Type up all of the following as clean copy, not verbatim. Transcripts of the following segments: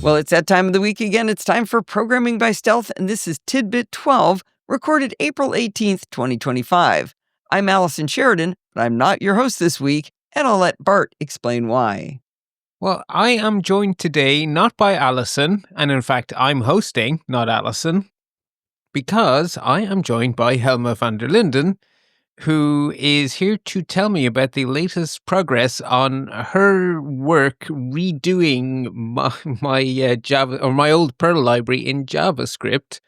Well, it's that time of the week again. It's time for Programming by Stealth, and this is Tidbit 12, recorded April 18th, 2025. I'm Allison Sheridan, but I'm not your host this week, and I'll let Bart explain why. Well, I am joined today not by Allison, and in fact, I'm hosting, not Allison, because I am joined by Helma van der Linden, who is here to tell me about the latest progress on her work redoing my Java or my old Perl library in JavaScript,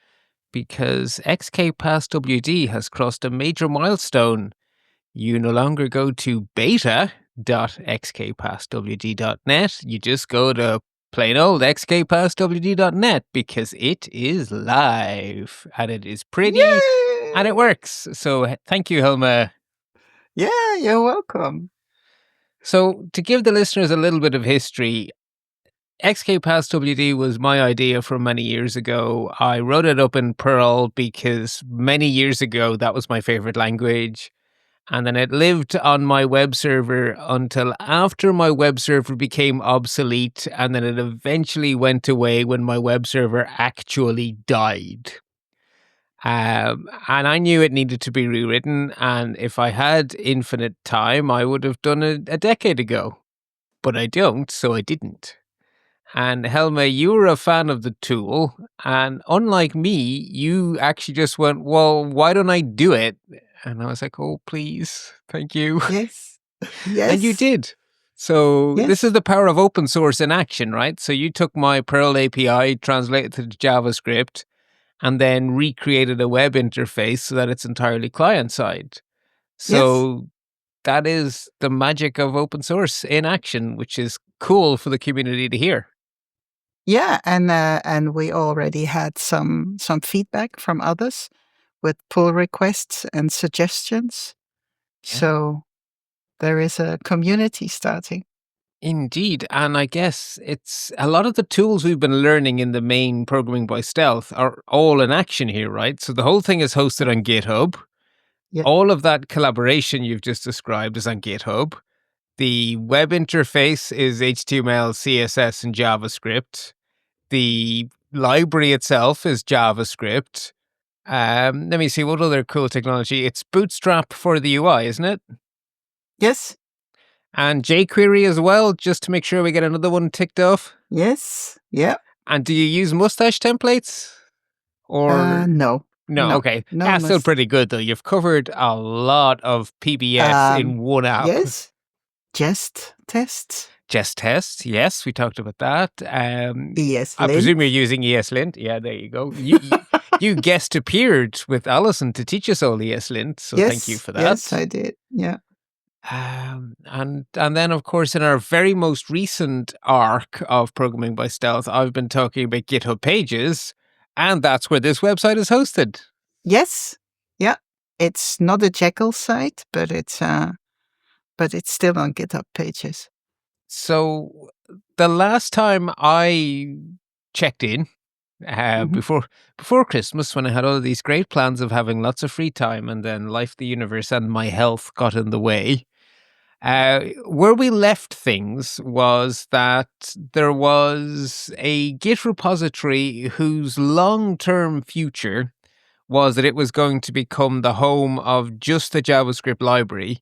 because xkpasswd has crossed a major milestone. You no longer go to beta.xkpasswd.net. You just go to plain old xkpasswd.net because it is live and it is pretty. Yay! And it works. So thank you, Helma. Yeah, you're welcome. So to give the listeners a little bit of history, xkpasswd was my idea from many years ago. I wrote it up in Perl because many years ago, that was my favorite language. And then it lived on my web server until after my web server became obsolete. And then it eventually went away when my web server actually died. And I knew it needed to be rewritten. And if I had infinite time, I would have done it a decade ago. But I don't, so I didn't. And Helma, you were a fan of the tool. And unlike me, you actually just went, well, why don't I do it? And I was like, oh, please. Thank you. Yes. Yes. And you did. So Yes. This is the power of open source in action, right? So you took my Perl API, translated it to JavaScript, and then recreated a web interface so that it's entirely client-side. So that is the magic of open source in action, which is cool for the community to hear. Yeah, and we already had some feedback from others with pull requests and suggestions. Yeah. So there is a community starting. Indeed. And I guess it's a lot of the tools we've been learning in the main Programming by Stealth are all in action here, right? So the whole thing is hosted on GitHub. Yeah. All of that collaboration you've just described is on GitHub. The web interface is HTML, CSS, and JavaScript. The library itself is JavaScript. Let me see, what other cool technology? It's Bootstrap for the UI, isn't it? Yes. And jQuery as well, just to make sure we get another one ticked off. Yes. Yeah. And do you use mustache templates? Or no. No, okay. No That's still pretty good, though. You've covered a lot of PBS in one app. Yes. Jest tests. Jest tests, yes, we talked about that. ESLint. I presume you're using ESLint. Yeah, there you go. You guest appeared with Allison to teach us all ESLint, so thank you for that. Yes, I did. Yeah. And then, of course, in our very most recent arc of Programming by Stealth, I've been talking about GitHub Pages, and that's where this website is hosted. Yes. Yeah. It's not a Jekyll site, but it's still on GitHub Pages. So the last time I checked in, before Christmas, when I had all of these great plans of having lots of free time, and then life, the universe, and my health got in the way, where we left things was that there was a Git repository whose long-term future was that it was going to become the home of just the JavaScript library.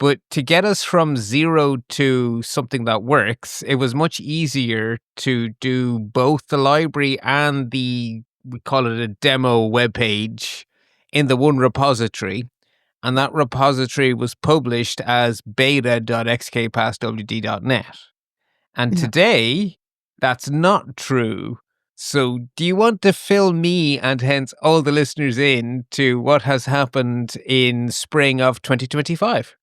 But to get us from zero to something that works, it was much easier to do both the library and we call it a demo webpage in the one repository. And that repository was published as beta.xkpasswd.net. And today, that's not true. So do you want to fill me and hence all the listeners in to what has happened in spring of 2025?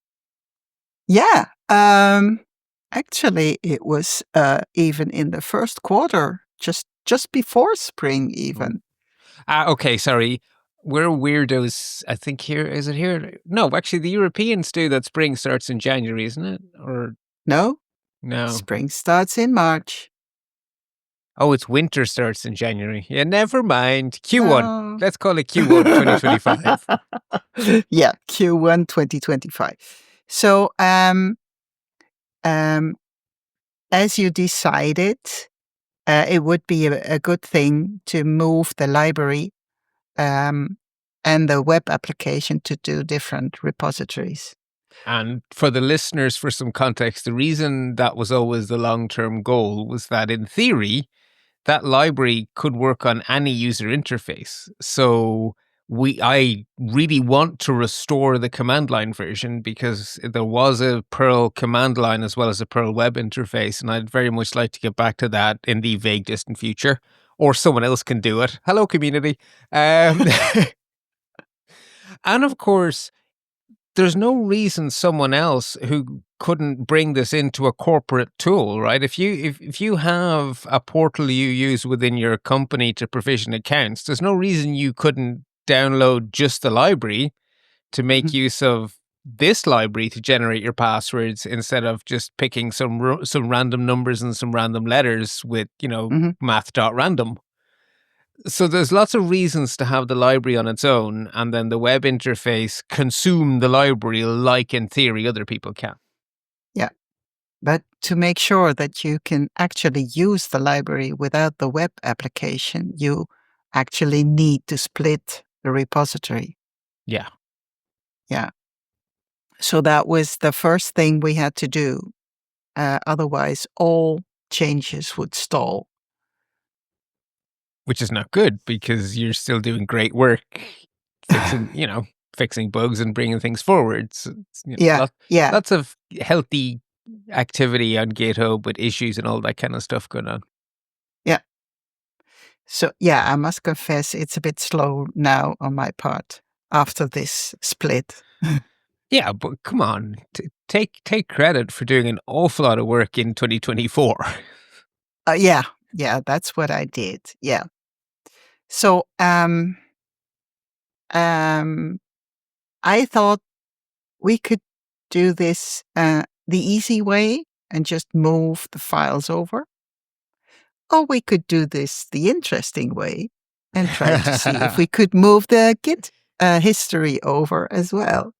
Yeah. Actually, it was even in the first quarter, just before spring even. Okay, sorry. We're weirdos. I think here, is it here? No, actually, the Europeans do that spring starts in January, isn't it? Or No. no? Spring starts in March. Oh, it's winter starts in January. Yeah, never mind. Q1. No. Let's call it Q1 2025. Yeah, Q1 2025. So, as you decided, it would be a good thing to move the library and the web application to two different repositories. And for the listeners, for some context, the reason that was always the long-term goal was that in theory, that library could work on any user interface. So I really want to restore the command line version because there was a Perl command line as well as a Perl web interface. And I'd very much like to get back to that in the vague distant future, or someone else can do it. Hello, community. And of course, there's no reason someone else who couldn't bring this into a corporate tool, right? If you have a portal you use within your company to provision accounts, there's no reason you couldn't download just the library to make use of this library to generate your passwords instead of just picking some random numbers and some random letters with, math.random. So there's lots of reasons to have the library on its own, and then the web interface consume the library like, in theory, other people can. Yeah. But to make sure that you can actually use the library without the web application, you actually need to split the repository. Yeah. Yeah. So that was the first thing we had to do. Otherwise, all changes would stall. Which is not good because you're still doing great work fixing bugs and bringing things forward. So lots of healthy activity on GitHub with issues and all that kind of stuff going on. Yeah. So, I must confess it's a bit slow now on my part after this split. Yeah, but come on, take credit for doing an awful lot of work in 2024. Yeah, that's what I did. Yeah. So, I thought we could do this the easy way and just move the files over. Or we could do this the interesting way and try to see if we could move the Git history over as well.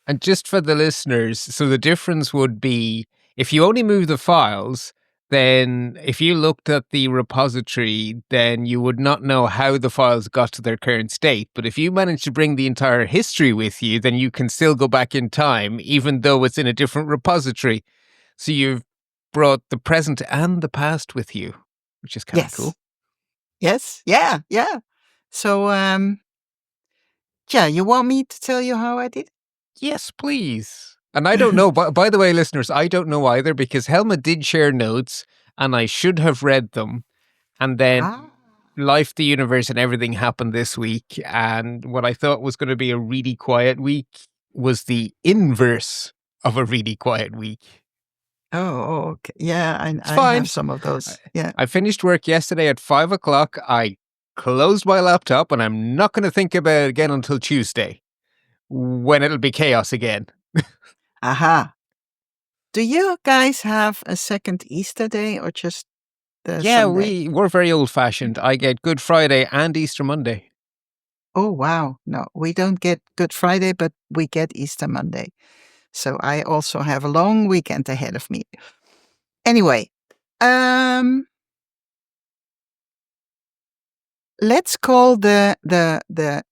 And just for the listeners, so the difference would be if you only move the files, then if you looked at the repository, then you would not know how the files got to their current state. But if you manage to bring the entire history with you, then you can still go back in time, even though it's in a different repository. So you've brought the present and the past with you, which is kind of cool. Yes. Yeah. So, you want me to tell you how I did? Yes, please. And I don't know, by the way, listeners, I don't know either because Helma did share notes and I should have read them. And then life, the universe, and everything happened this week. And what I thought was going to be a really quiet week was the inverse of a really quiet week. Oh, okay. Yeah, I have some of those. Yeah. I finished work yesterday at 5 o'clock. I closed my laptop and I'm not going to think about it again until Tuesday, when it'll be chaos again. Aha. Do you guys have a second Easter day or just the Sunday? We're very old-fashioned. I get Good Friday and Easter Monday. Oh, wow. No, we don't get Good Friday, but we get Easter Monday. So I also have a long weekend ahead of me. Anyway, let's call the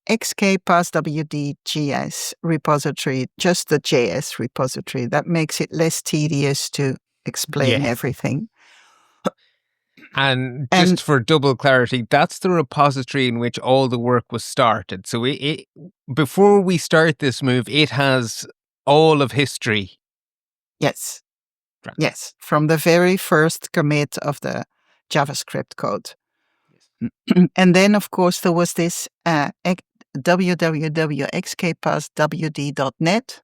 xkpasswd JS repository just the JS repository. That makes it less tedious to explain everything. And just for double clarity, that's the repository in which all the work was started. So it before we start this move, it has all of history. Yes. Right. Yes, from the very first commit of the JavaScript code. And then, of course, there was this www.xkpasswd.net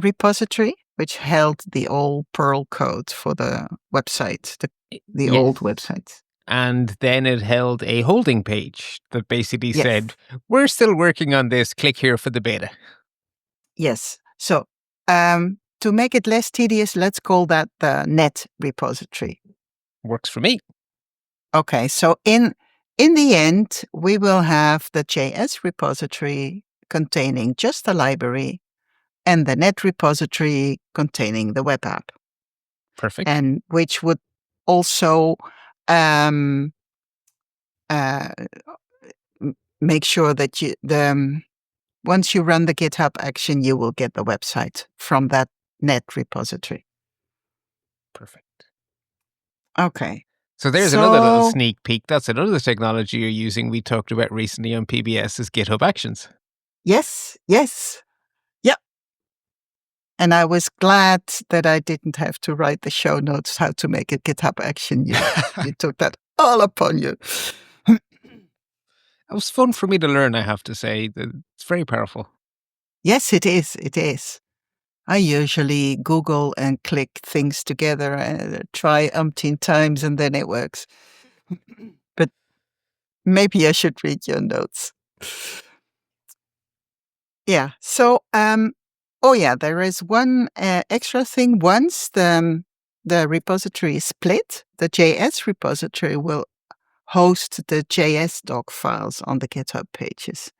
repository, which held the old Perl code for the website, the old website. And then it held a holding page that basically said, we're still working on this, click here for the beta. Yes. So to make it less tedious, let's call that the net repository. Works for me. Okay, so in the end, we will have the JS repository containing just the library and the net repository containing the web app. Perfect. And which would also make sure that once you run the GitHub action, you will get the website from that net repository. Perfect. Okay. So there's another little So- sneak peek. That's another technology you're using we talked about recently on PBS is GitHub Actions. Yes. Yep. And I was glad that I didn't have to write the show notes how to make a GitHub action. You took that all upon you. It was fun for me to learn, I have to say. It's very powerful. Yes, it is. It is. I usually Google and click things together and try umpteen times and then it works. But maybe I should read your notes. Yeah. So, there is one extra thing. Once the repository is split, the JS repository will host the JS doc files on the GitHub pages.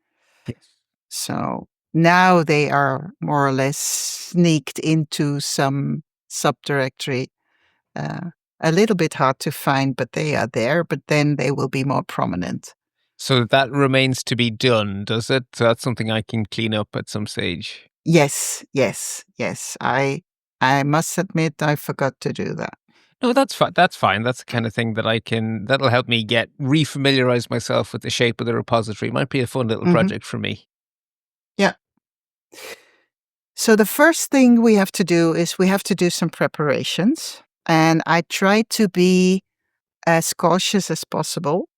Yes. So now they are more or less sneaked into some subdirectory. A little bit hard to find, but they are there, but then they will be more prominent. So that remains to be done, does it? So that's something I can clean up at some stage. Yes. I must admit I forgot to do that. No, that's fine. That's fine. That's the kind of thing that that'll help me refamiliarize myself with the shape of the repository. Might be a fun little project for me. Yeah. So the first thing we have to do is we have to do some preparations. And I try to be as cautious as possible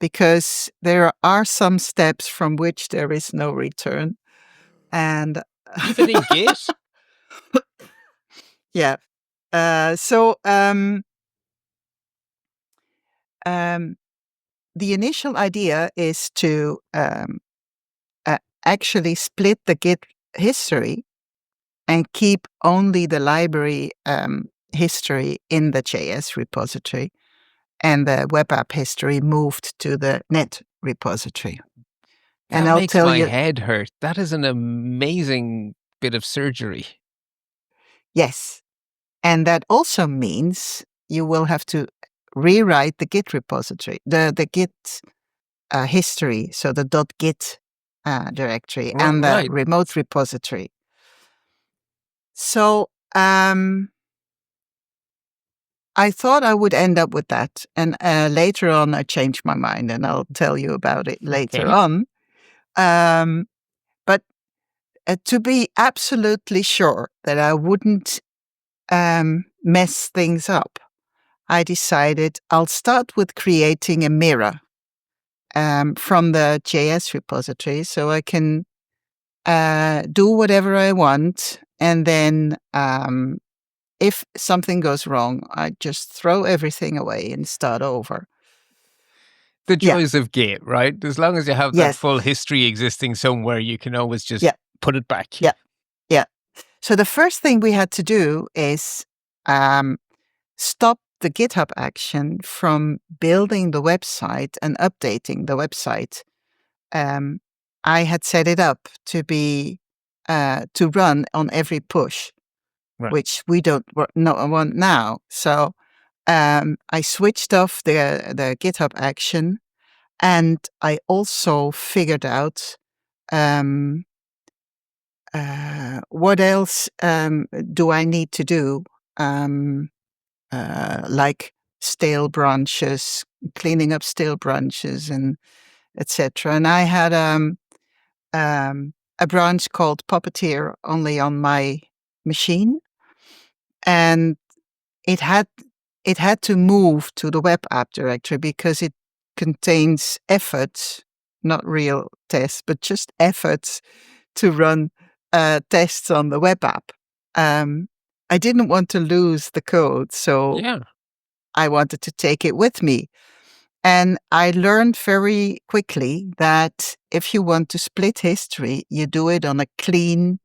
because there are some steps from which there is no return. And Even in Git? yeah. The initial idea is to actually split the Git history and keep only the library history in the JS repository and the web app history moved to the net repository. That and I'll makes tell my you, head hurt. That is an amazing bit of surgery. yes. And that also means you will have to rewrite the Git repository, the Git history, so the .git directory and the Right. remote repository. So I thought I would end up with that. And later on, I changed my mind and I'll tell you about it later Okay. on. But to be absolutely sure that I wouldn't mess things up, I decided I'll start with creating a mirror from the JS repository so I can do whatever I want. And then if something goes wrong, I just throw everything away and start over. The joys of Git, right? As long as you have that Yes. full history existing somewhere, you can always just put it back. Yeah. So the first thing we had to do is stop the GitHub action from building the website and updating the website. I had set it up to be to run on every push, Right. which we don't want now. So I switched off the GitHub action, and I also figured out what else do I need to do, like stale branches, cleaning up stale branches, and etc. And I had a branch called Puppeteer only on my machine, and it had to move to the web app directory because it contains efforts, not real tests, but just efforts to run tests on the web app. I didn't want to lose the code, so I wanted to take it with me. And I learned very quickly that if you want to split history, you do it on a clean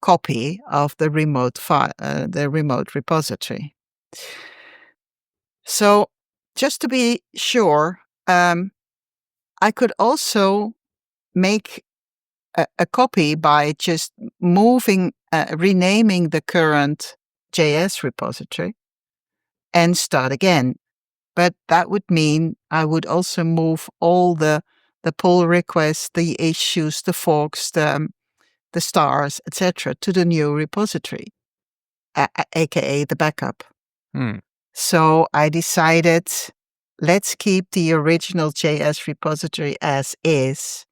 copy of the remote file, the remote repository. So just to be sure, I could also make a copy by just renaming the current JS repository and start again. But that would mean I would also move all the pull requests, the issues, the forks, the stars, etc., to the new repository, aka the backup. So I decided, let's keep the original JS repository as is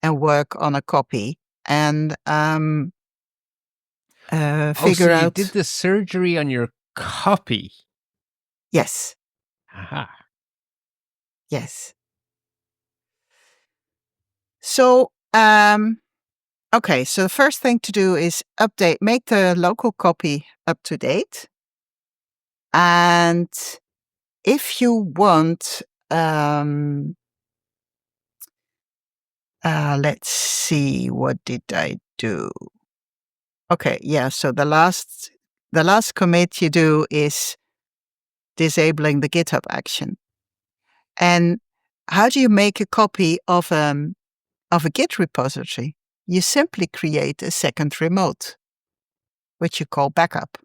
and work on a copy and figure so you out. did the surgery on your copy. Yes. Aha. Yes. So, okay. So the first thing to do is make the local copy up to date. And if you want, let's see, what did I do? Okay, yeah. So the last commit you do is disabling the GitHub action. And how do you make a copy of a Git repository? You simply create a second remote, which you call backup,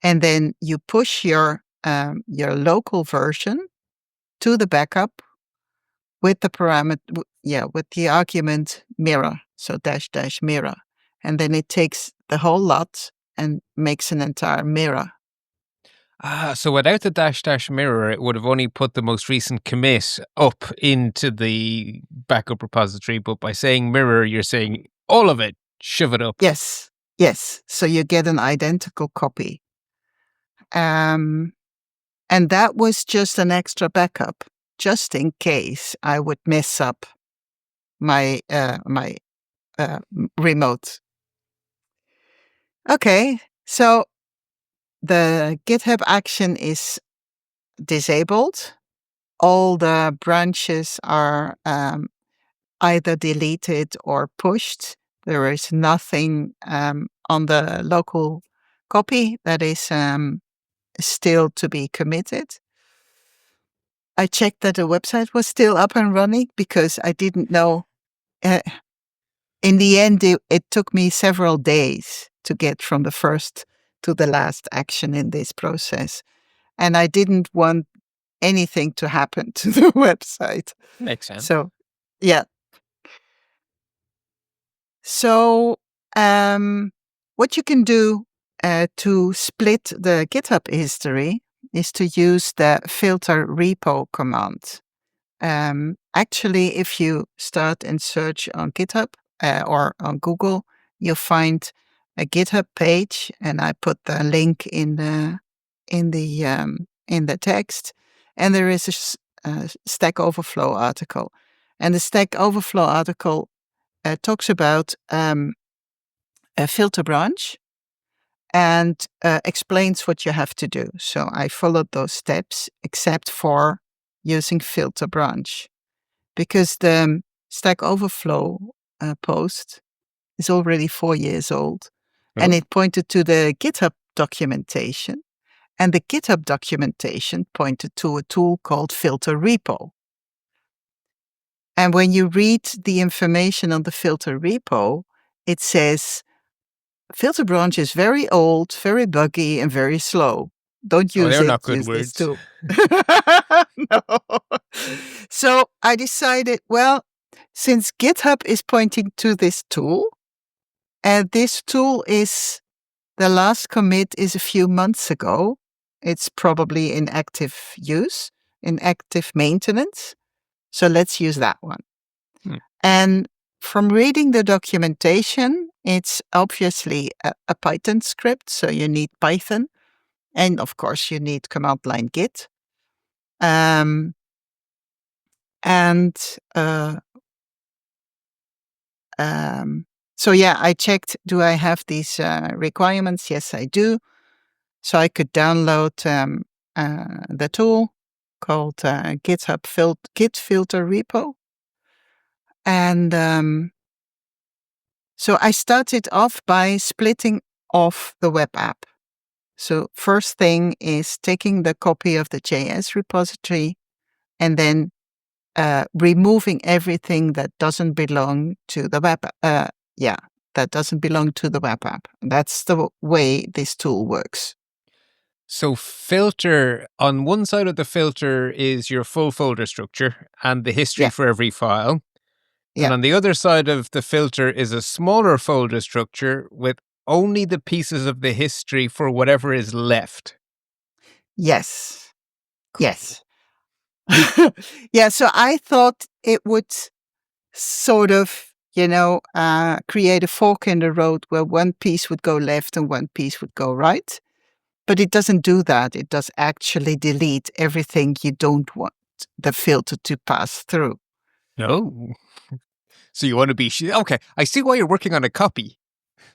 and then you push your local version to the backup with the parameter, with the argument mirror, so -- mirror, and then it takes the whole lot and makes an entire mirror. So without the -- mirror, it would have only put the most recent commit up into the backup repository. But by saying mirror, you're saying all of it, shove it up. Yes. So you get an identical copy. And that was just an extra backup, just in case I would mess up my remote. Okay, so the GitHub action is disabled. All the branches are either deleted or pushed. There is nothing on the local copy that is still to be committed. I checked that the website was still up and running because I didn't know. In the end, it took me several days to get from the first to the last action in this process. And I didn't want anything to happen to the website. Makes sense. So, yeah. So, what you can do to split the GitHub history is to use the filter repo command. Actually, if you start and search on GitHub or on Google, you'll find a GitHub page, and I put the link in the text. And there is a Stack Overflow article, and the Stack Overflow article talks about a filter branch and explains what you have to do. So I followed those steps, except for using filter branch, because the Stack Overflow post is already 4 years old, and it pointed to the GitHub documentation, and the GitHub documentation pointed to a tool called filter repo. And when you read the information on the filter repo, it says, filter branch is very old, very buggy, and very slow. Don't use they're it. not good use words. This tool. No. So I decided, well, since GitHub is pointing to this tool, and this tool is, the last commit is a few months ago, it's probably in active use, in active maintenance. So let's use that one. And from reading the documentation, it's obviously a Python script, so you need Python. And of course, you need command line Git. So yeah, I checked, do I have these requirements? Yes, I do. So I could download the tool called GitHub Git Filter Repo. And so I started off by splitting off the web app. So first thing is taking the copy of the JS repository and then removing everything that doesn't belong to the web. That doesn't belong to the web app. That's the way this tool works. So filter, on one side of the filter is your full folder structure and the history Yeah. for every file. Yeah. And on the other side of the filter is a smaller folder structure with only the pieces of the history for whatever is left. Yes. Yes. Yeah, so I thought it would sort of, create a fork in the road where one piece would go left and one piece would go right. But it doesn't do that. It does actually delete everything you don't want the filter to pass through. No. So you want to be... Okay, I see why you're working on a copy.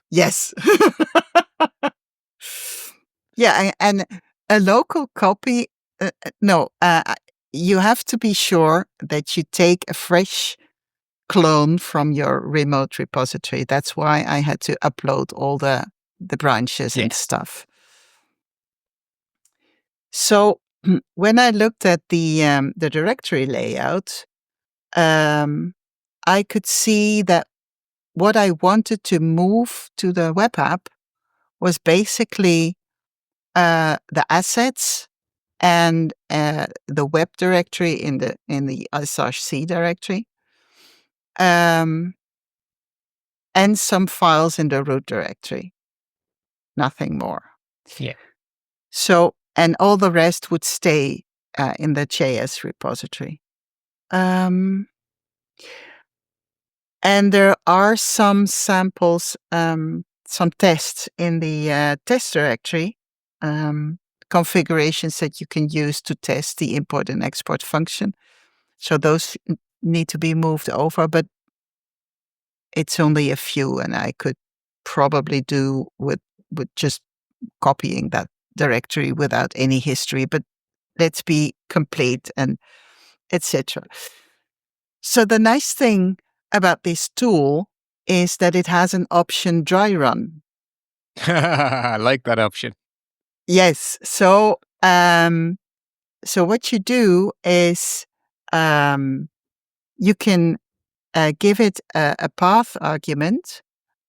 Yes. Yeah, and a local copy, you have to be sure that you take a fresh clone from your remote repository. That's why I had to upload all the branches and stuff. So when I looked at the directory layout, I could see that what I wanted to move to the web app was basically the assets and the web directory in the /c directory, and some files in the root directory. Nothing more. Yeah. So, and all the rest would stay in the JS repository. And there are some samples, some tests in the test directory, configurations that you can use to test the import and export function. So those need to be moved over, but it's only a few, and I could probably do with just copying that directory without any history, but let's be complete and etc. So the nice thing about this tool is that it has an option dry run. I like that option. Yes. So what you do is you can give it a path argument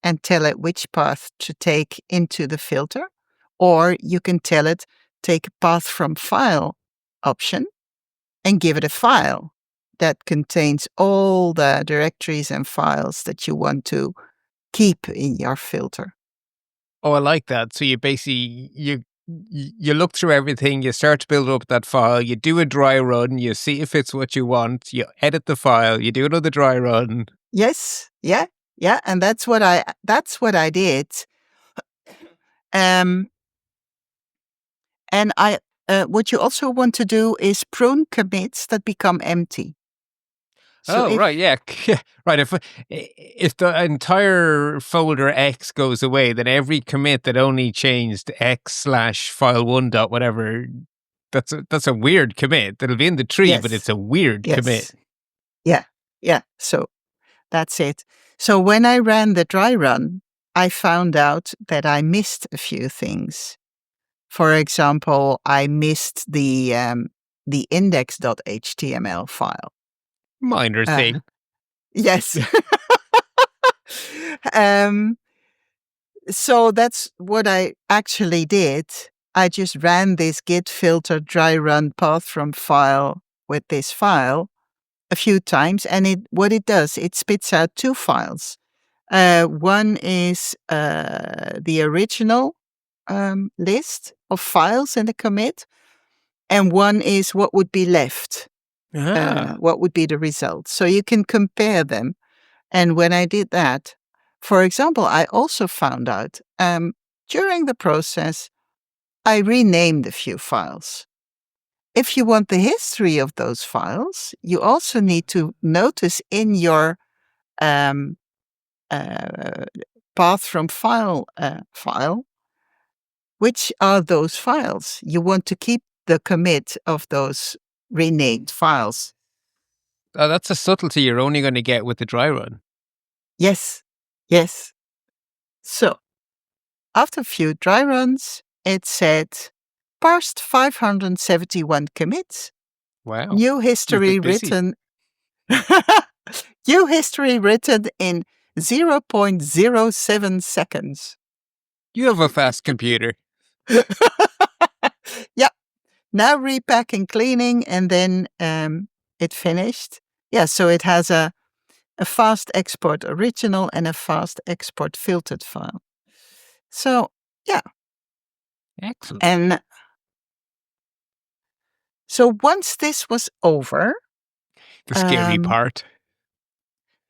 and tell it which path to take into the filter, or you can tell it take a path from file option and give it a file that contains all the directories and files that you want to keep in your filter. Oh, I like that. So you basically, you look through everything, you start to build up that file, you do a dry run, you see if it's what you want, you edit the file, you do another dry run. Yes, yeah, and that's what I did. And what you also want to do is prune commits that become empty. So right, yeah. Right, if the entire folder X goes away, then every commit that only changed X/file1 dot whatever, that's a weird commit. That'll be in the tree, but it's a weird commit. Yeah. So that's it. So when I ran the dry run, I found out that I missed a few things. For example, I missed the index.html file. Minor thing. Yes. So that's what I actually did. I just ran this git filter dry run path from file with this file a few times, and what it does, it spits out two files. One is the original list of files in the commit, and one is what would be left, what would be the result. So you can compare them. And when I did that, for example, I also found out during the process, I renamed a few files. If you want the history of those files, you also need to notice in your path from file, which are those files. You want to keep the commit of those renamed files. Oh, that's a subtlety you're only going to get with the dry run. Yes. So, after a few dry runs, it said, parsed 571 commits. Wow. New history written. New history written in 0.07 seconds. You have a fast computer. now repacking, cleaning, and then it finished. Yeah, so it has a fast export original and a fast export filtered file. So, yeah. Excellent. And so once this was over, The scary part.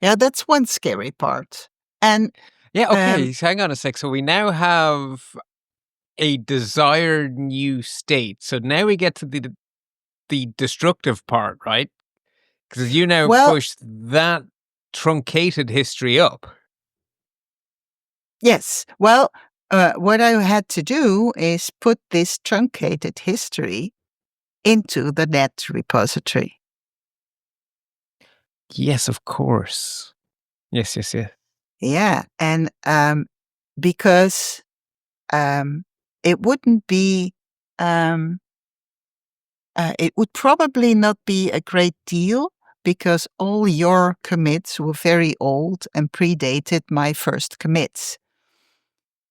yeah, that's one scary part. And Yeah, okay, so hang on a sec. So we now have a desired new state. So now we get to the destructive part, right? Because you now push that truncated history up. Yes. Well, what I had to do is put this truncated history into the net repository. Yes, of course. Yes. Yeah. And because it wouldn't be, it would probably not be a great deal because all your commits were very old and predated my first commits.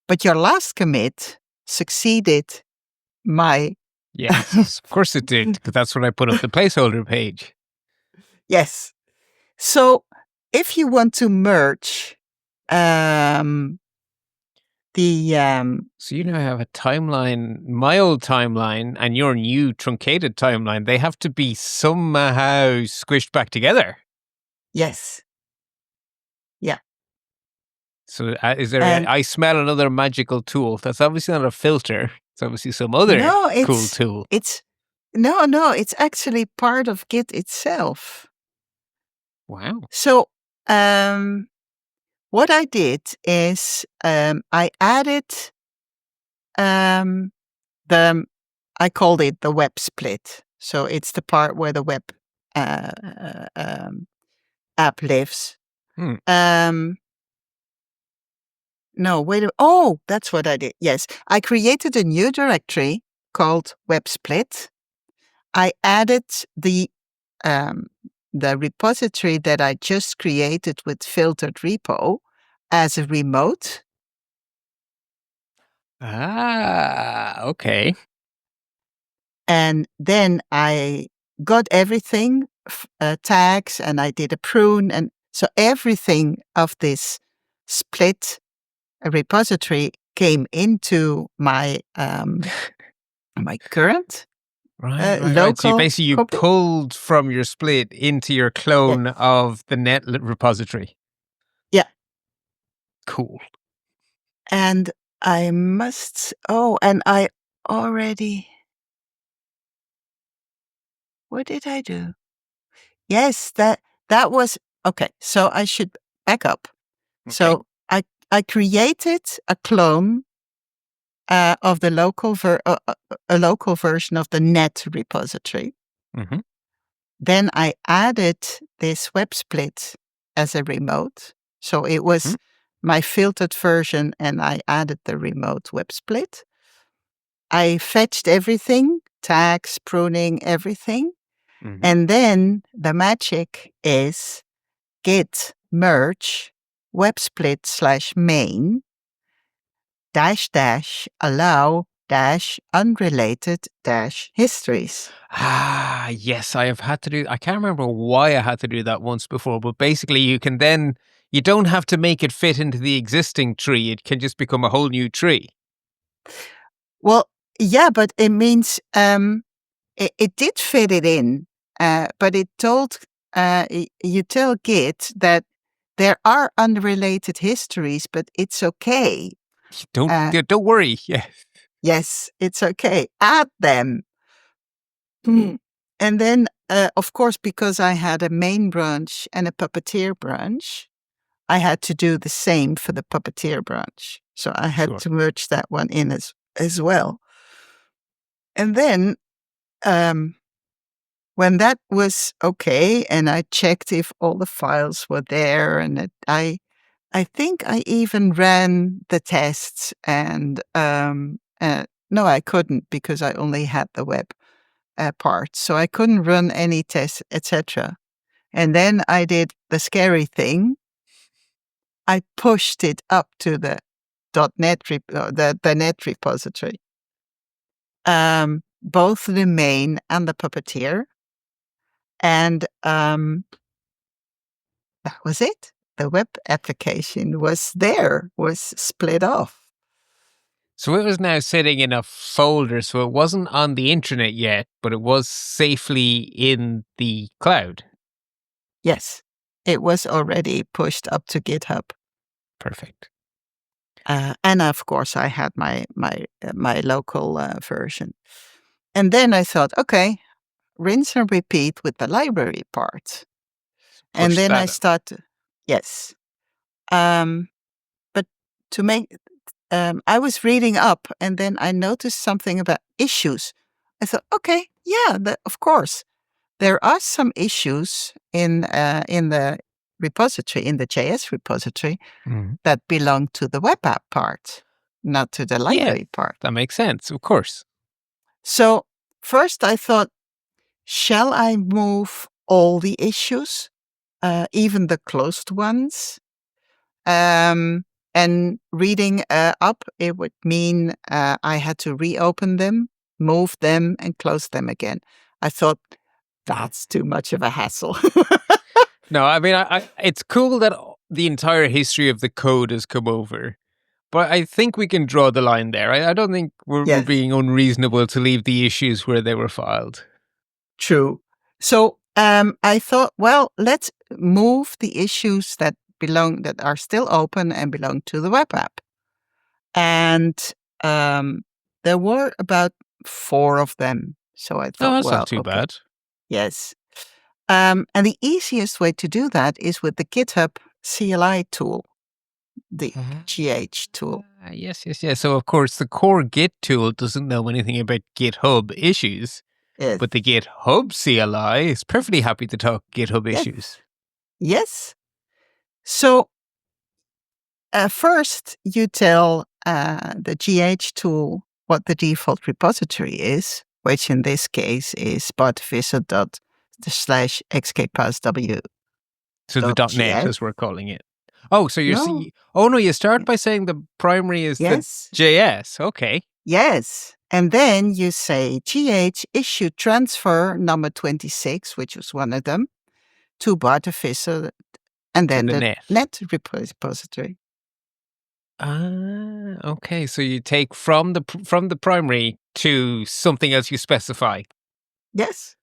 But your last commit succeeded my... Yes, of course it did, because that's when I put up the placeholder page. Yes. So if you want to merge the... So you now have a timeline, my old timeline, and your new truncated timeline. They have to be somehow squished back together. Yes. Yeah. So is there I smell another magical tool. That's obviously not a filter. It's obviously some other cool tool. No, it's actually part of Git itself. Wow. So what I did is I added I called it the web split. So it's the part where the web app lives. No, wait. Oh, that's what I did. Yes, I created a new directory called web split. I added the repository that I just created with filtered repo as a remote. Okay. And then I got everything, tags, and I did a prune. And so everything of this split repository came into my my current Right. So you copy. pulled from your split into your clone of the net repository. Yeah. Cool. And I must... and I already... What did I do? Yes, that was... Okay, so I should back up. Okay. So I created a clone of the local a local version of the net repository. Mm-hmm. Then I added this web split as a remote. So it was my filtered version, and I added the remote web split. I fetched everything, tags, pruning, everything. Mm-hmm. And then the magic is git merge web split /main -- allow -unrelated -histories. Yes, I have had to do. I can't remember why I had to do that once before, but basically you don't have to make it fit into the existing tree. It can just become a whole new tree. Well, yeah, but it means it did fit it in, but it told you tell Git that there are unrelated histories, but it's okay. Don't worry. Yes. Yes, it's okay. Add them. And then, of course, because I had a main branch and a puppeteer branch, I had to do the same for the puppeteer branch. So I had to merge that one in as well. And then when that was okay, and I checked if all the files were there, and I think I even ran the tests, and no, I couldn't because I only had the web part, so I couldn't run any tests, etc. And then I did the scary thing. I pushed it up to the .NET the net repository. both the main and the puppeteer. And that was it. The web application was split off. So it was now sitting in a folder, so it wasn't on the internet yet, but it was safely in the cloud. Yes, it was already pushed up to GitHub. Perfect. And of course, I had my local version. And then I thought, okay, rinse and repeat with the library part. And then I started, yes. But to make, I was reading up, and then I noticed something about issues. I thought, okay, yeah, of course. There are some issues in the repository, in the JS repository, that belong to the web app part, not to the library part. That makes sense, of course. So first I thought, shall I move all the issues, even the closed ones? And reading up, it would mean I had to reopen them, move them, and close them again. I thought, that's too much of a hassle. No, I mean, it's cool that the entire history of the code has come over, but I think we can draw the line there. I don't think we're being unreasonable to leave the issues where they were filed. True. So I thought, well, let's move the issues that are still open and belong to the web app. And there were about 4 of them. So I thought, that's not too bad. Yes. And the easiest way to do that is with the GitHub CLI tool, the GH tool. Yes. So, of course, the core Git tool doesn't know anything about GitHub issues, but the GitHub CLI is perfectly happy to talk GitHub issues. Yes. So first, you tell the GH tool what the default repository is, which in this case is artificial./xkpasswd. So the .NET, as we're calling it. Oh, so you start by saying the primary is the JS. Okay. Yes. And then you say GH issue transfer number 26, which was one of them, to artificial, and then the net repository. Okay. So you take from the primary to something else you specify. Yes.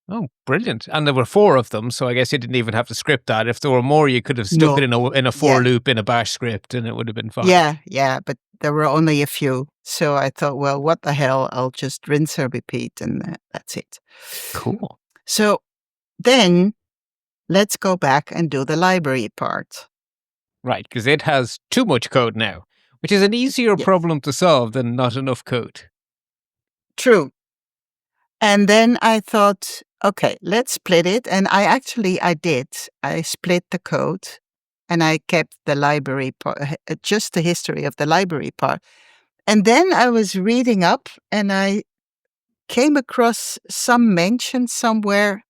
Oh, brilliant. And there were 4 of them, so I guess you didn't even have to script that. If there were more, you could have stuck it in a for loop in a bash script and it would have been fine. Yeah, but there were only a few. So I thought, well, what the hell? I'll just rinse and repeat, and that's it. Cool. So then let's go back and do the library part. Right, because it has too much code now, which is an easier problem to solve than not enough code. True. And then I thought, okay, let's split it. And I did. I split the code and I kept the library part, just the history of the library part. And then I was reading up and I came across some mention somewhere.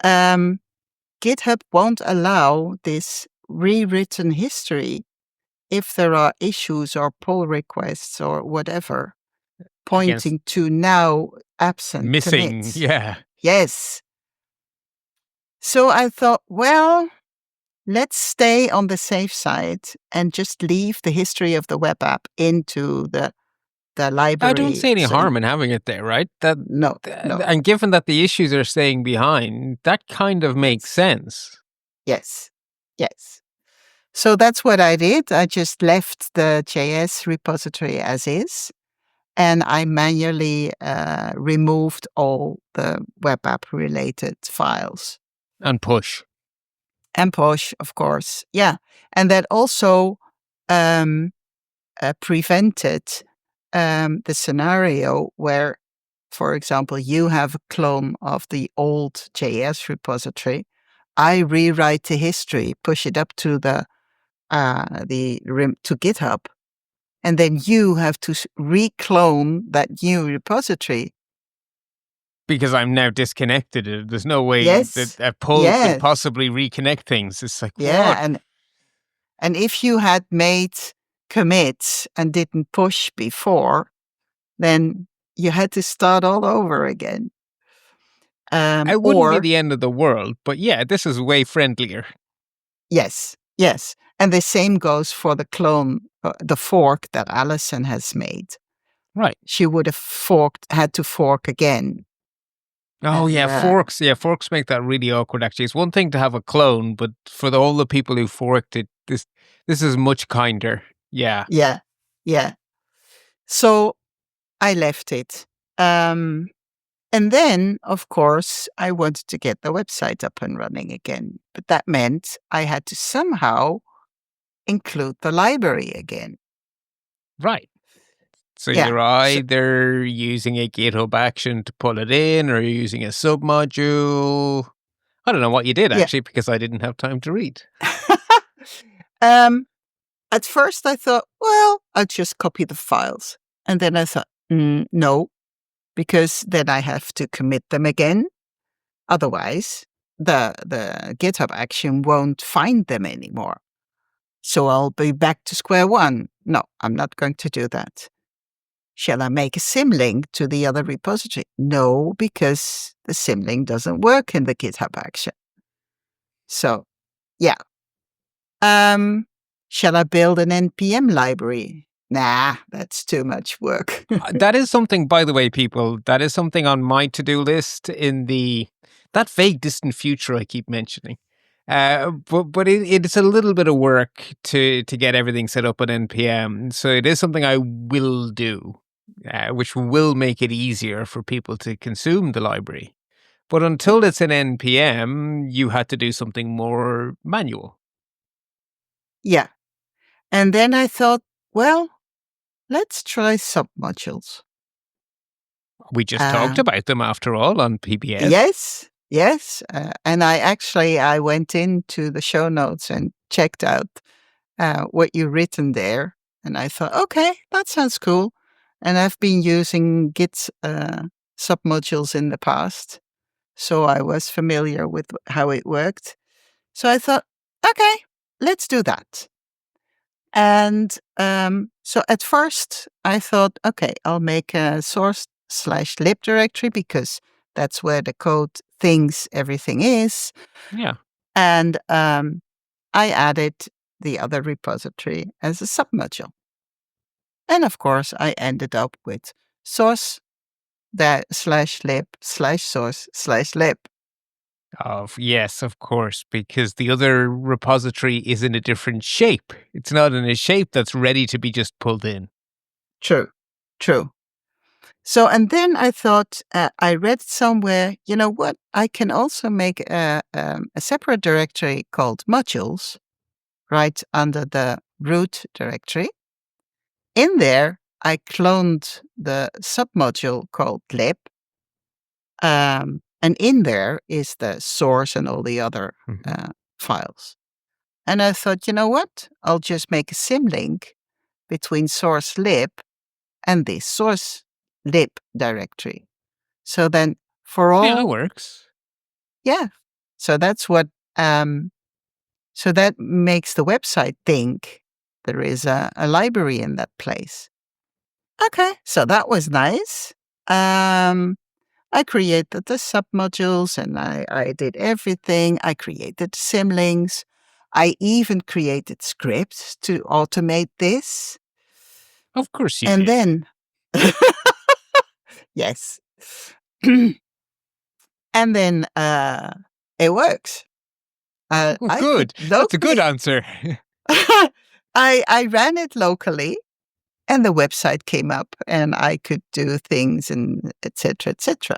GitHub won't allow this rewritten history if there are issues or pull requests or whatever pointing to now absent missing commits. Yeah. Yes. So I thought, well, let's stay on the safe side and just leave the history of the web app into the library. I don't see any harm in having it there, right? No. And given that the issues are staying behind, that kind of makes sense. Yes. So that's what I did. I just left the JS repository as is. And I manually removed all the web app related files. And push, of course. Yeah. And that also prevented the scenario where, for example, you have a clone of the old JS repository. I rewrite the history, push it up to to GitHub. And then you have to reclone that new repository. Because I'm now disconnected. There's no way that a pull could possibly reconnect things. It's like, what? And if you had made commits and didn't push before, then you had to start all over again. It wouldn't be the end of the world, but yeah, this is way friendlier. Yes. And the same goes for the clone, the fork that Alison has made. Right. She would have had to fork again. Oh, And, yeah, forks. Yeah, forks make that really awkward, actually. It's one thing to have a clone, but for all the people who forked it, this is much kinder. Yeah. Yeah. So I left it. And then, of course, I wanted to get the website up and running again. But that meant I had to somehow include the library again. Right. So Yeah. you're either using a GitHub action to pull it in, or you're using a submodule. I don't know what you did, actually, because I didn't have time to read. At first I thought, well, I'll just copy the files. And then I thought, no, because then I have to commit them again. Otherwise, the GitHub action won't find them anymore. So I'll be back to square one. No, I'm not going to do that. Shall I make a symlink to the other repository? No, because the symlink doesn't work in the GitHub action. So, yeah. Shall I build an NPM library? Nah, that's too much work. That is something, by the way, people, that is something on my to-do list in that vague distant future I keep mentioning. But it's a little bit of work to get everything set up on NPM. So it is something I will do, which will make it easier for people to consume the library. But until it's in NPM, you had to do something more manual. Yeah. And then I thought, well, let's try submodules. We just talked about them, after all, on PBS. Yes. And I went into the show notes and checked out what you've written there. And I thought, okay, that sounds cool. And I've been using Git submodules in the past. So I was familiar with how it worked. So I thought, okay, let's do that. And so at first I thought, okay, I'll make a source/lib directory because that's where the code thinks everything is. Yeah. And I added the other repository as a submodule. And of course, I ended up with source/lib/source/lib. Yes, of course, because the other repository is in a different shape. It's not in a shape that's ready to be just pulled in. True. So, and then I thought, I read somewhere, you know what? I can also make a separate directory called modules right under the root directory. In there, I cloned the submodule called lib. And in there is the source and all the other files. And I thought, you know what? I'll just make a symlink between source lib and this source lib directory. So then for all... Yeah, it works. Yeah. So that's what... so that makes the website think there is a library in that place. Okay, so that was nice. I created the submodules and I did everything. I created symlinks. I even created scripts to automate this. Of course you and did. And then, yes. And then it works. Good. That's a good answer. I ran it locally and the website came up and I could do things and et cetera, et cetera.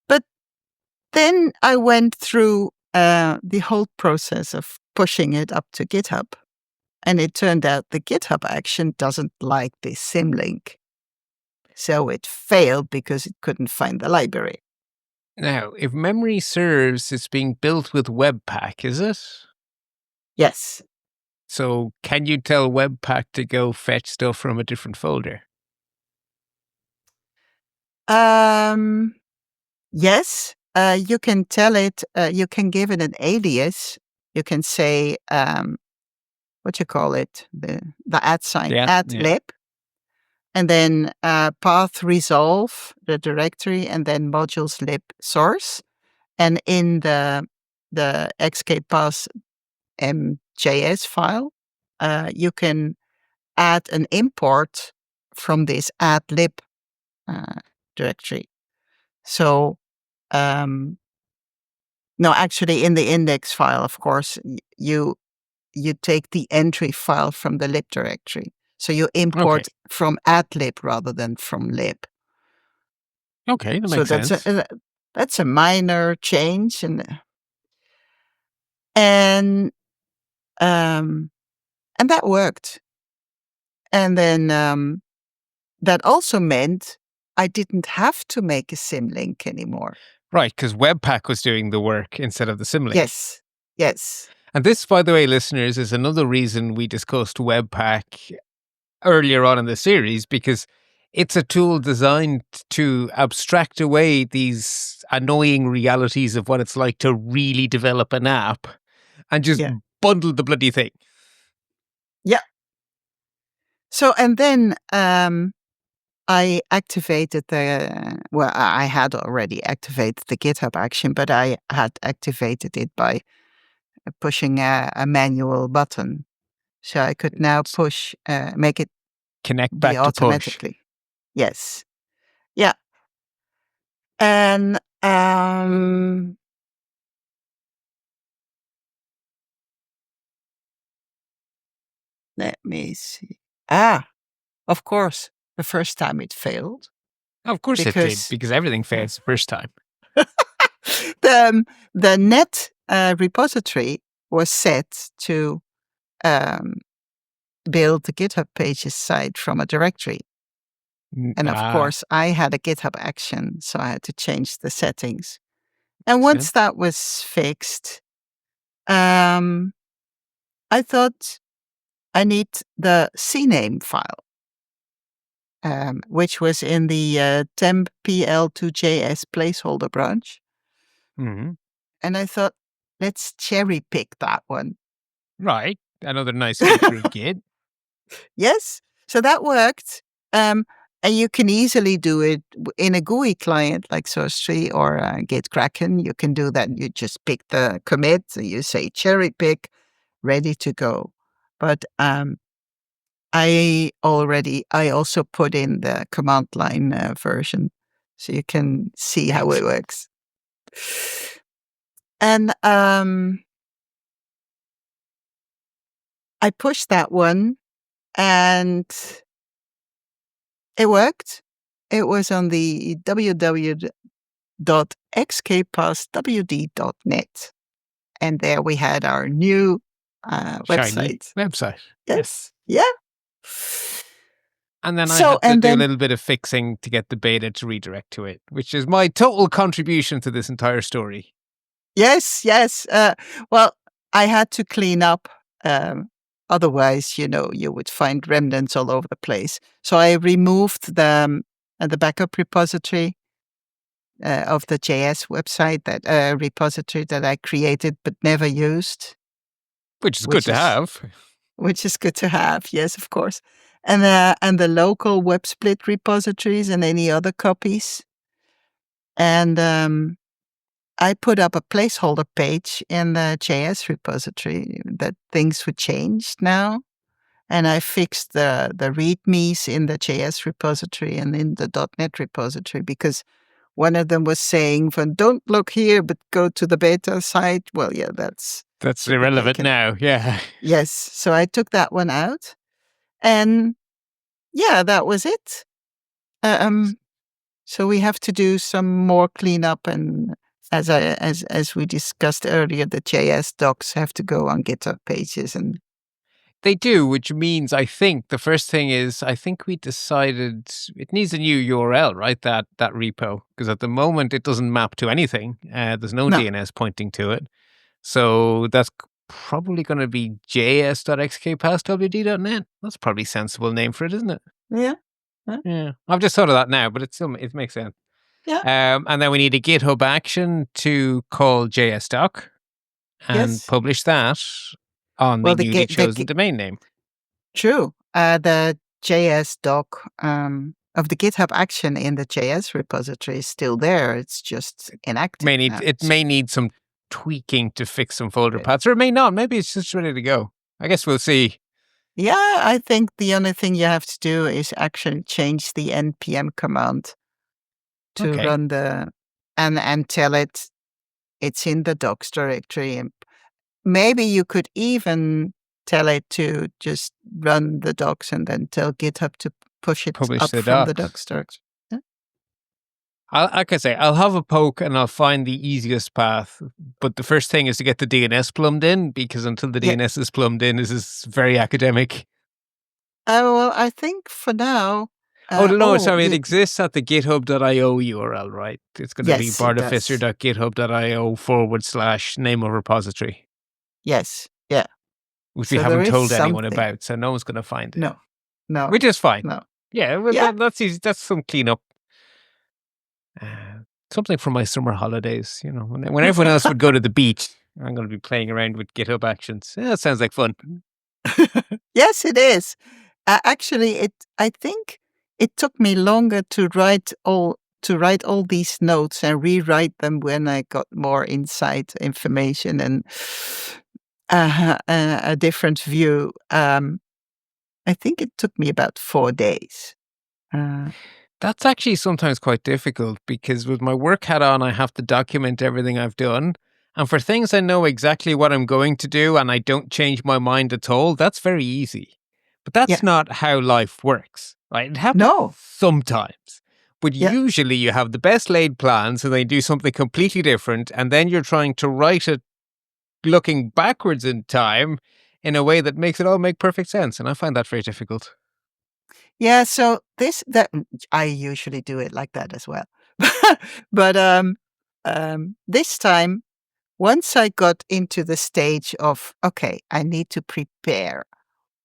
But then I went through the whole process of pushing it up to GitHub. And it turned out the GitHub action doesn't like this symlink. So it failed because it couldn't find the library. Now, if memory serves, it's being built with Webpack, is it? Yes. So can you tell Webpack to go fetch stuff from a different folder? Yes. You can tell it, you can give it an alias. You can say, what you call it, the @ lib. and then path resolve the directory, and then modules lib source. And in the xkpasswd JS file, you can add an import from this add lib directory. So, no, actually, in the index file, of course, you take the entry file from the lib directory. So you import from add lib rather than from lib. Okay, that makes sense. That's a minor change, and that worked. And then that also meant I didn't have to make a symlink anymore. Right, because Webpack was doing the work instead of the symlink. Yes. And this, by the way, listeners, is another reason we discussed Webpack earlier on in the series, because it's a tool designed to abstract away these annoying realities of what it's like to really develop an app and just bundle the bloody thing. Yeah. So, and then I activated I had already activated the GitHub action, but I had activated it by pushing a manual button. So I could now make it connect back automatically. To push. Yes. Yeah. And let me see. Of course, the first time it failed. Of course it did, because everything fails the first time. The net repository was set to build the GitHub pages site from a directory. And of course, I had a GitHub action, so I had to change the settings. And once that was fixed, I thought I need the CNAME file, which was in the temp pl2js placeholder branch. Mm-hmm. And I thought, let's cherry pick that one. Right. Another nice feature of Git. Yes. So that worked. And you can easily do it in a GUI client like Source3 or Git Kraken. You can do that. You just pick the commit. So you say cherry pick, ready to go. But I also put in the command line version so you can see how it works. And I pushed that one and it worked. It was on the www.xkpasswd.net. And there we had our new website. Yes. Yeah. And then I had to do a little bit of fixing to get the beta to redirect to it, which is my total contribution to this entire story. Yes. Well, I had to clean up. Otherwise, you would find remnants all over the place. So I removed the backup repository of the JS website, that repository that I created but never used. Which is good to have. Which is good to have, yes, of course. And the local web split repositories and any other copies. And I put up a placeholder page in the JS repository that things would change now. And I fixed the readmes in the JS repository and in the .NET repository, because one of them was saying, don't look here, but go to the beta site. Well, yeah, that's irrelevant now. Yeah. Yes. So I took that one out, and yeah, that was it. So we have to do some more cleanup, and as we discussed earlier, the JS docs have to go on GitHub pages, and they do, which means I think the first thing is we decided it needs a new URL, right? That repo, because at the moment it doesn't map to anything. There's no DNS pointing to it, so that's probably going to be js.xkpasswd.net. That's probably a sensible name for it, isn't it? Yeah. Yeah. I've just thought of that now, but it makes sense. Yeah. And then we need a GitHub action to call JSDoc and publish that on the newly chosen domain name. True. The JS doc of the GitHub action in the JS repository is still there. It's just inactive. It may need some tweaking to fix some folder paths, or it may not. Maybe it's just ready to go. I guess we'll see. Yeah, I think the only thing you have to do is actually change the npm command to run the and tell it it's in the docs directory. And maybe you could even tell it to just run the docs and then tell GitHub to push it Publish up the from the docs. docs directory. Like I say, I'll have a poke and I'll find the easiest path. But the first thing is to get the DNS plumbed in, because until the DNS is plumbed in, this is very academic. Well, I think for now. It exists at the github.io URL, right? It's going to be bartificer.github.io/name of repository. Yes, yeah. Which we haven't told anyone about, so no one's going to find it. No. Which is fine. No. Yeah, that's easy. That's some cleanup. Something from my summer holidays, when everyone else would go to the beach, I'm going to be playing around with GitHub Actions. Yeah, that sounds like fun. Yes, it is. Actually, I think it took me longer to write all these notes and rewrite them when I got more insight information and a different view. I think it took me about 4 days. That's actually sometimes quite difficult, because with my work hat on, I have to document everything I've done. And for things I know exactly what I'm going to do and I don't change my mind at all, that's very easy. But that's not how life works, right? It happens sometimes. But usually you have the best laid plans and they do something completely different. And then you're trying to write it looking backwards in time in a way that makes it all make perfect sense. And I find that very difficult. Yeah, so I usually do it like that as well. But this time, once I got into the stage of, okay, I need to prepare.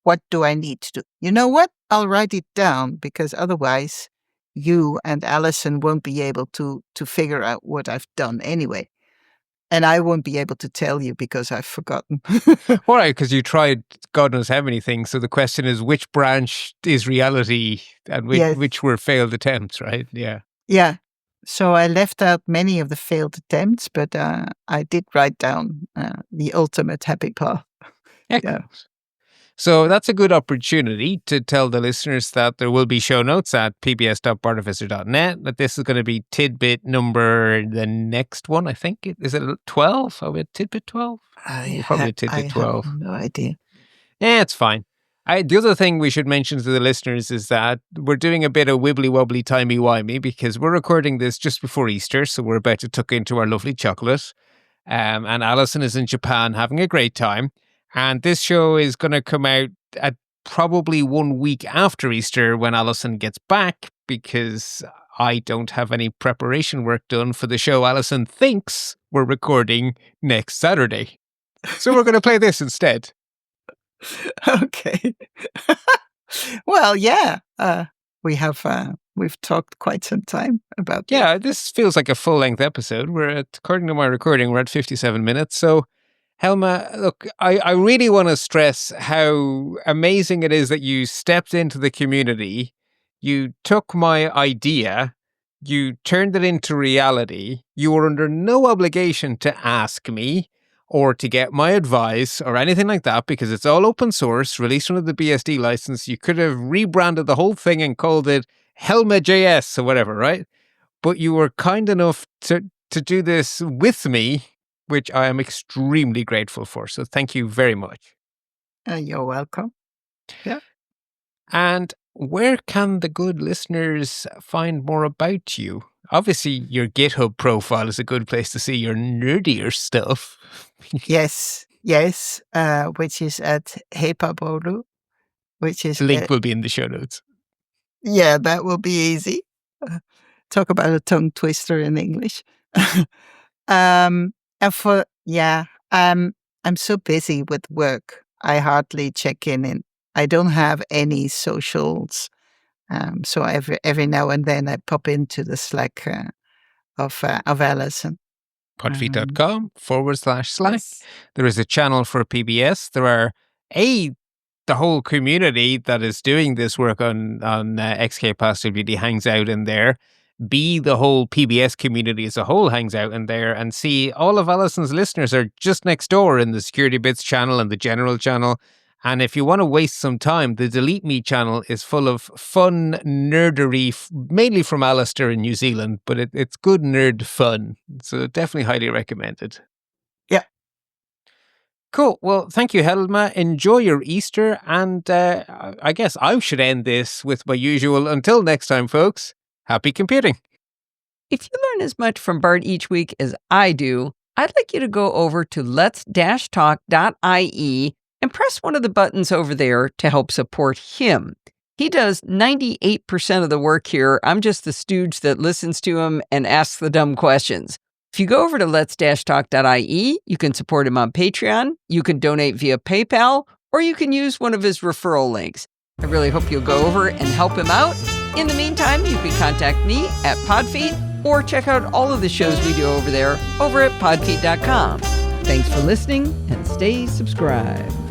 What do I need to do? You know what? I'll write it down, because otherwise you and Alison won't be able to figure out what I've done anyway. And I won't be able to tell you because I've forgotten. All right, because you tried God knows how many things. So the question is, which branch is reality and which were failed attempts, right? Yeah. Yeah. So I left out many of the failed attempts, but I did write down the ultimate happy path. Yeah. So that's a good opportunity to tell the listeners that there will be show notes at pbs.bartificer.net. That this is going to be Tidbit number, the next one, I think. Is it 12? Are we at Tidbit 12? Probably at Tidbit 12. I have no idea. Yeah, it's fine. The other thing we should mention to the listeners is that we're doing a bit of wibbly-wobbly, timey-wimey, because we're recording this just before Easter, so we're about to tuck into our lovely chocolate. And Alison is in Japan having a great time. And this show is going to come out at probably 1 week after Easter when Alison gets back, because I don't have any preparation work done for the show Alison thinks we're recording next Saturday. So we're going to play this instead. Okay. Well, yeah. We've talked quite some time about this. Yeah, this feels like a full-length episode. According to my recording, we're at 57 minutes. So, Helma, look, I really want to stress how amazing it is that you stepped into the community. You took my idea, you turned it into reality. You were under no obligation to ask me or to get my advice or anything like that, because it's all open source, released under the BSD license. You could have rebranded the whole thing and called it Helma.js or whatever, right? But you were kind enough to do this with me, which I am extremely grateful for. So thank you very much. You're welcome. Yeah. And where can the good listeners find more about you? Obviously, your GitHub profile is a good place to see your nerdier stuff. Yes, which is at Hepabodu, which is... The link will be in the show notes. Yeah, that will be easy. Talk about a tongue twister in English. I'm so busy with work. I hardly check in, and I don't have any socials. So every now and then I pop into the Slack of Alison. Podfeet.com/Slack. Yes. There is a channel for PBS. There are the whole community that is doing this work on xkpasswd hangs out in there. B, the whole PBS community as a whole hangs out in there. And C, all of Alison's listeners are just next door in the Security Bits channel and the general channel. And if you want to waste some time, the Delete Me channel is full of fun nerdery, mainly from Alistair in New Zealand, but it's good nerd fun. So definitely highly recommended. Yeah. Cool. Well, thank you, Helma. Enjoy your Easter. And I guess I should end this with my usual, until next time, folks, happy computing. If you learn as much from Bart each week as I do, I'd like you to go over to lets-talk.ie and press one of the buttons over there to help support him. He does 98% of the work here. I'm just the stooge that listens to him and asks the dumb questions. If you go over to lets-talk.ie, you can support him on Patreon, you can donate via PayPal, or you can use one of his referral links. I really hope you'll go over and help him out. In the meantime, you can contact me at Podfeet or check out all of the shows we do over there over at podfeet.com. Thanks for listening and stay subscribed.